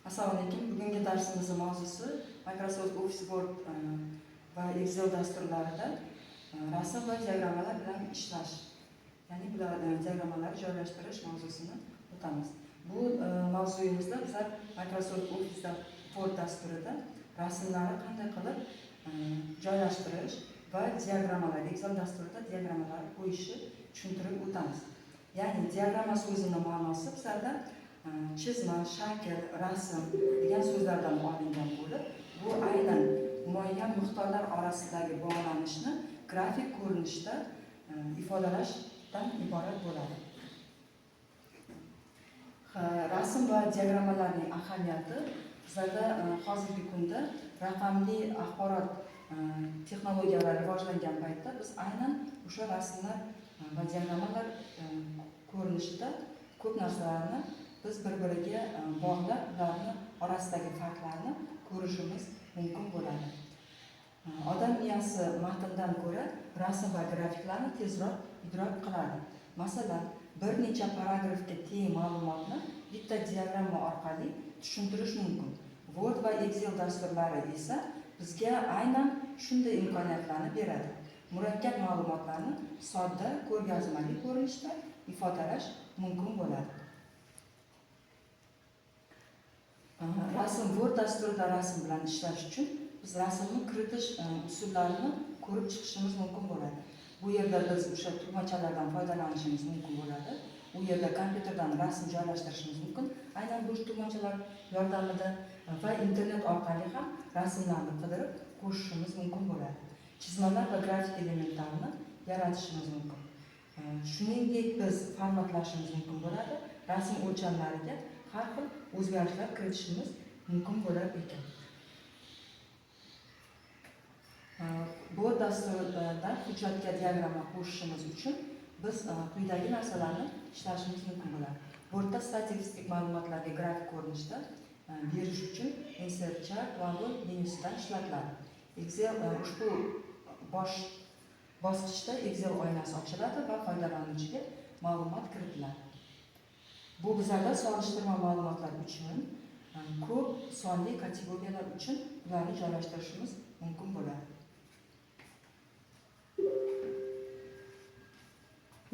Assalomu alaykum. Bugungi darsimizning mavzusi Microsoft Office Word va Excel dasturlarida rasm va diagrammalar bilan ishlash, ya'ni bular diagrammalarni joylashtirish mavzusini o'tamiz. Bu mavzuyimizda bizlar Microsoft Office Word dasturida rasmlarni qanday qilib joylashtirish va diagrammalar, Excel dasturida diagrammalarni qo'yishni tushuntirib o'tamiz. Ya'ni diagramma so'zining ma'nosi bizlarda chizma, shakl, rasm degan so'zlardan olingan bo'lib, bu aynan muayyan miqdorlar orasidagi bog'lanishni grafik ko'rinishda ifodalashdan iborat bo'ladi. Rasm va diagrammalarning ahamiyati bizlarda hozirgi kunda raqamli axborot texnologiyalari rivojlangan paytda biz aynan o'sha rasmlar va diagrammalar ko'rinishida ko'p narsalarni biz bir-biriga bog'lab, ularni orasidagi farqlarni ko'rishimiz mumkin bo'ladi. Odam miyasi matndan ko'ra rasm va grafiklarni tezroq idrok qiladi. Masalan, bir necha paragrafga teng ma'lumotni bitta diagramma orqali tushuntirish mumkin. Word va Excel dasturlari esa bizga aynan shunday imkoniyatlarni beradi. Murakkab ma'lumotlarni sodda, ko'rgazmali ko'rinishda ifodalash mumkin bo'ladi. Rasm Word dasturida rasm bilan ishlash uchun biz rasmni kiritish usullarini ko'rib chiqishimiz mumkin bo'ladi. Bu yerda biz o'sha tugmachalardan foydalanishimiz mumkin bo'ladi. U yerda kompyuterdan rasm joylashtirishimiz mumkin. Aynan bu tugmachalar yordamida va internet orqali ham rasmlarni qidirib qo'shishimiz mumkin bo'ladi. Chizmalar va grafik elementlarni yaratishimiz mumkin. Shuningdek, biz formatlashimiz mumkin bo'ladi. Rasm o'lchamlariga har xil o'zgarishlar kiritishimiz mumkin bo'lar ekan. Bu dasturda hujjatga diagramma qo'shishimiz uchun biz quyidagi narsalarni ishlashimiz mumkin bo'ladi. Wordda statistik ma'lumotlarga grafik ko'rinishda berish uchun insert chart wagon menyusidan ishlatiladi. Excel ushbu bosqichda Excel oynasi ochiladi va foydalanuvchiga ma'lumot kiritiladi. Bu bizlarda solishtirma ma'lumotlar uchun, ko'p sonli kategoriyalar uchun ularni joylashtirishimiz mumkin bo'ladi.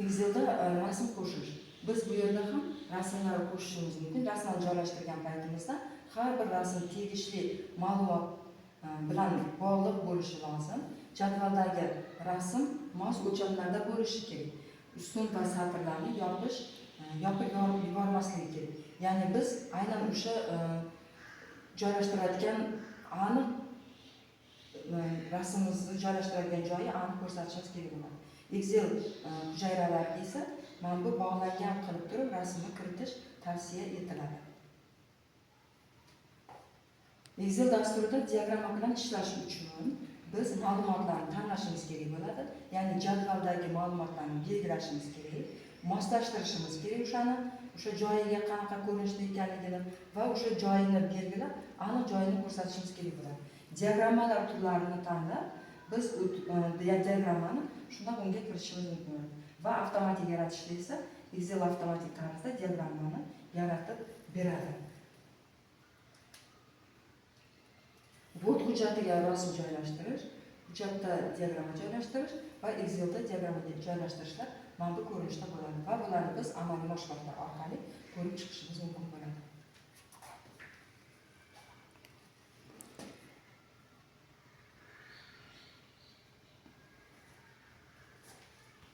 Excelda rasm qo'shish. Biz bu yerda ham rasmlarni qo'shishimiz mumkin. Rasmni joylashtirgan paytimizda har bir rasm tegishli ma'lumot bilan bog'liq bo'lishi lozim. Jadvaldagi rasm mos o'lchamlarda bo'lishi kerak. Ustun va satrlarni yopib yubormasligi kerak. Ya'ni biz aynan o'sha joylashtiradigan aniq rasmimizni joylashtiradigan joyi aniq ko'rsatishimiz kerak bo'ladi. Excel hujayralarga esa mana bu bog'langan qilib turib rasmni kiritish tavsiya etiladi. Excel dasturida diagramma bilan ishlash uchun biz ma'lumotlarni tanlashimiz kerak bo'ladi. Ya'ni jadvaldagi ma'lumotlarni belgilashimiz kerak, moslashtirishimiz kerak o'sha joyiga qanaqa ko'rinishda ekanligini va o'sha joyini belgilab, aniq joyini ko'rsatishimiz kerak bo'ladi. Diagrammalar turlarini tanlab, biz diagrammani shunday unga kiritishimiz mumkin bo'ladi. Va avtomatik yaratishda esa Excel avtomatik tarzda diagrammani yaratib beradi. Word hujjatiga rasm joylashtirish, hujjatda diagramma joylashtirish va Excelda diagramma joylashtirishlar mana bu ko'rinishda bo'ladi va bularni biz amaliy mashg'ulotlar orqali ko'rib chiqishimiz mumkin bo'ladi.